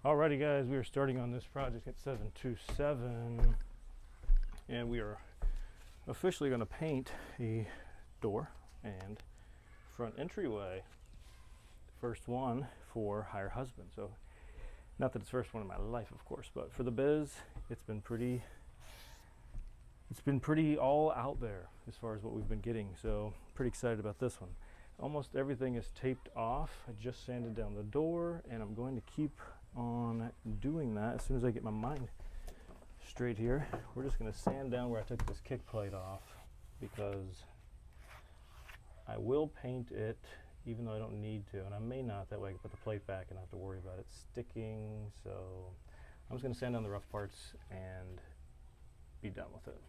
Alrighty guys, we are starting on this project at 727 and we are officially going to paint a door and front entryway. First one for Hire Husband. So not that it's the first one in my life, of course, but for the biz, it's been pretty all out there as far as what we've been getting. So pretty excited about this one. Almost everything is taped off. I just sanded down the door and I'm going to keep on doing that as soon as I get my mind straight here. We're just going to sand down where I took this kick plate off because I will paint it even though I don't need to, and I may not. That way I can put the plate back and not have to worry about it sticking. So I'm just going to sand down the rough parts and be done with it.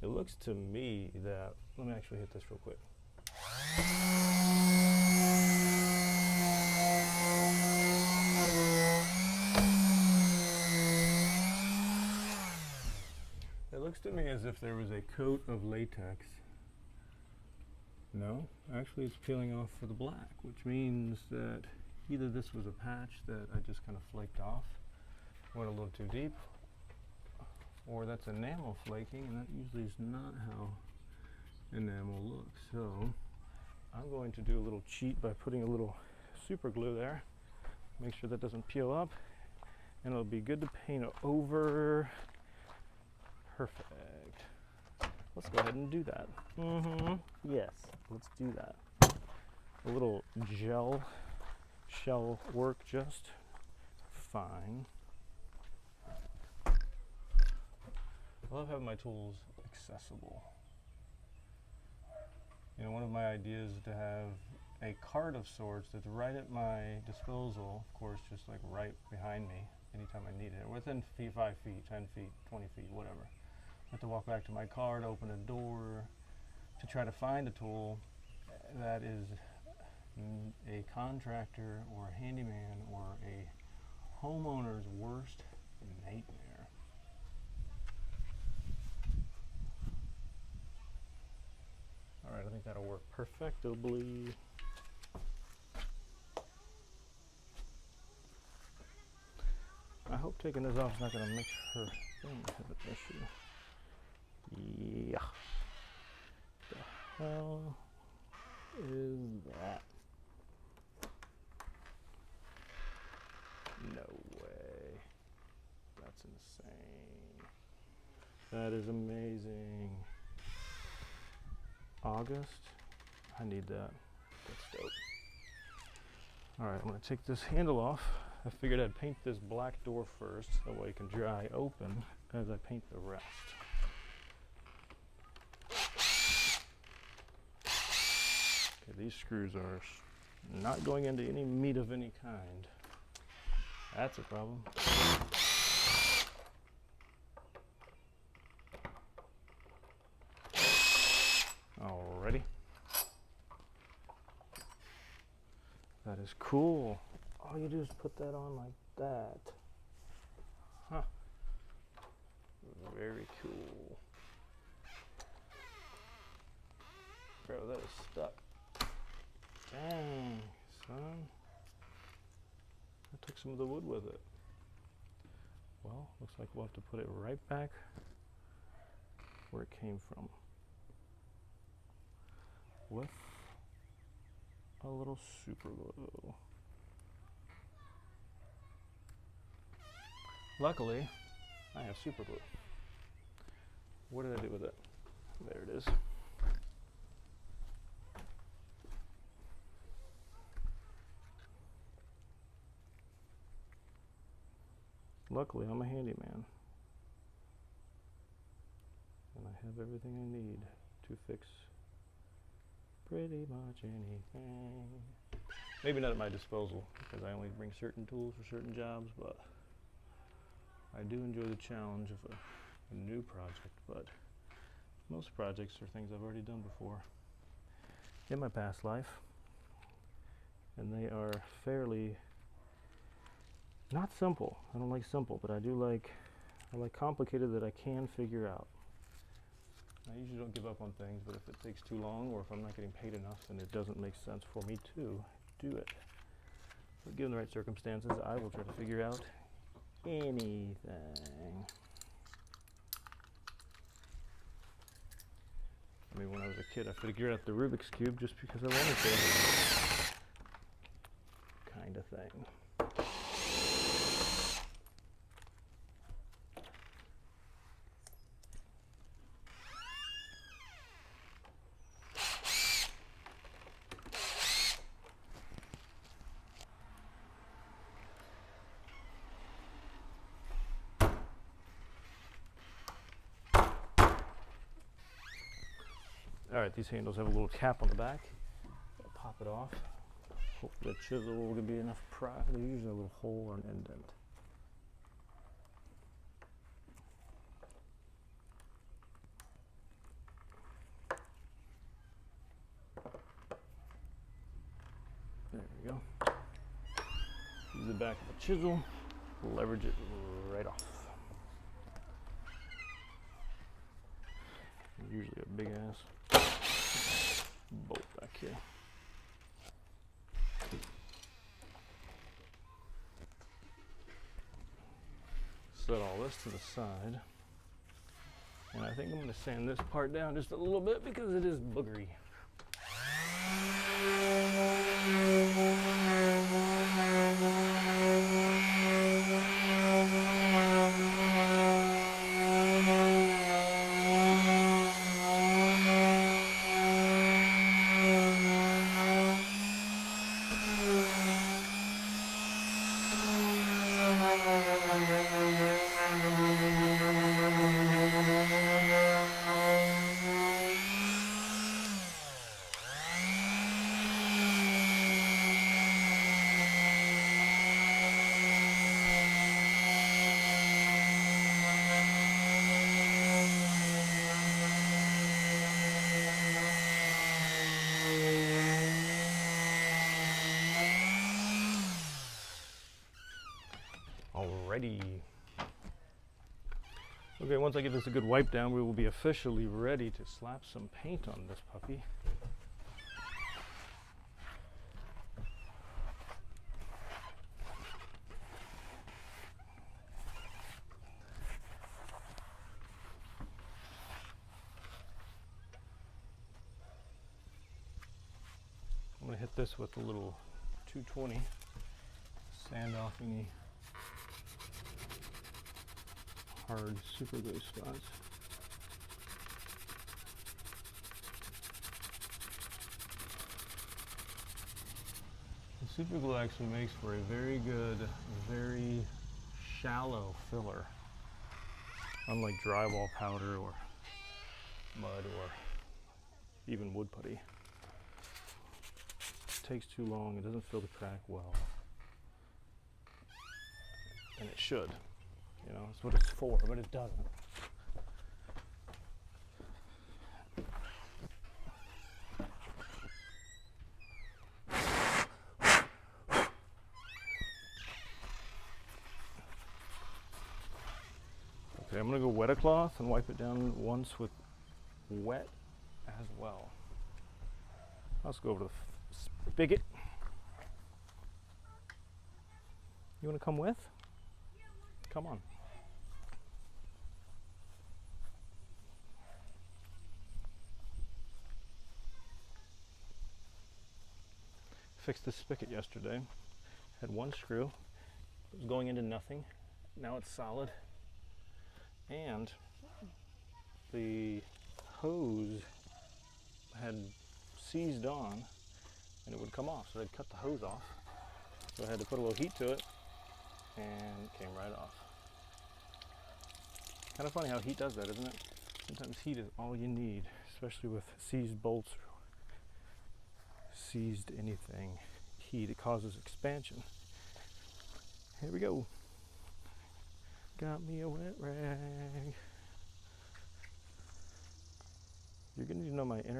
It looks to me that, let me actually hit this real quick. It looks to me as if there was a coat of latex. No, actually it's peeling off for the black, which means that either this was a patch that I just kind of flaked off, went a little too deep, or that's enamel flaking, and that usually is not how enamel looks. So I'm going to do a little cheat by putting a little super glue there, make sure that doesn't peel up, and it'll be good to paint over. Perfect. Let's go ahead and do that. Yes, let's do that. A little gel shell work just fine. I love having my tools accessible. You know, one of my ideas is to have a cart of sorts that's right at my disposal, of course, just like right behind me anytime I need it, within 5 feet, 10 feet, 20 feet, whatever. I have to walk back to my cart, open a door to try to find a tool that is a contractor or a handyman or a homeowner's worst nightmare. Alright, I think that'll work perfectably. I hope taking this off is not going to make her thing have an issue. Yeah. The hell is that? No way. That's insane. That is amazing. August? I need that. That's dope. Alright, I'm going to take this handle off. I figured I'd paint this black door first, that way it can dry open as I paint the rest. Okay, these screws are not going into any meat of any kind. That's a problem. Alrighty. That is cool. All you do is put that on like that. Huh. Very cool. Bro, that is stuck. Dang, son. I took some of the wood with it. Well, looks like we'll have to put it right back where it came from with a little super glue. Luckily, I have super glue. What did I do with it? There it is. Luckily, I'm a handyman. And I have everything I need to fix pretty much anything. Maybe not at my disposal, because I only bring certain tools for certain jobs, but I do enjoy the challenge of a new project, but most projects are things I've already done before in my past life, and they are fairly not simple. I don't like simple, but I like complicated that I can figure out. I usually don't give up on things, but if it takes too long or if I'm not getting paid enough, then it doesn't make sense for me to do it. But given the right circumstances, I will try to figure out anything. I mean, when I was a kid, I figured out the Rubik's Cube just because I wanted to. Kind of thing. Alright, these handles have a little cap on the back. I'll pop it off. Hopefully the chisel will be enough pry. There's usually a little hole or an indent. There we go. Use the back of the chisel, leverage it right off. Usually a big ass bolt back here. Set all this to the side. And I think I'm going to sand this part down just a little bit because it is boogery. Alrighty. Okay, once I give this a good wipe down, we will be officially ready to slap some paint on this puppy. I'm going to hit this with a little 220, sand off any hard super glue spots. The super glue actually makes for a very good, very shallow filler. Unlike drywall powder or mud or even wood putty. It takes too long, it doesn't fill the crack well. And it should. You know, that's what it's for, but it doesn't. Okay, I'm going to go wet a cloth and wipe it down once with wet as well. Let's go over to the spigot. You want to come with? Come on. fixed the spigot yesterday. Had one screw. It was going into nothing. Now it's solid. And the hose had seized on and it would come off. So I'd cut the hose off. So I had to put a little heat to it and it came right off. Kind of funny how heat does that, isn't it? Sometimes heat is all you need, especially with seized bolts or seized anything. Heat, it causes expansion. Here we go. Got me a wet rag. You're gonna need to know my inner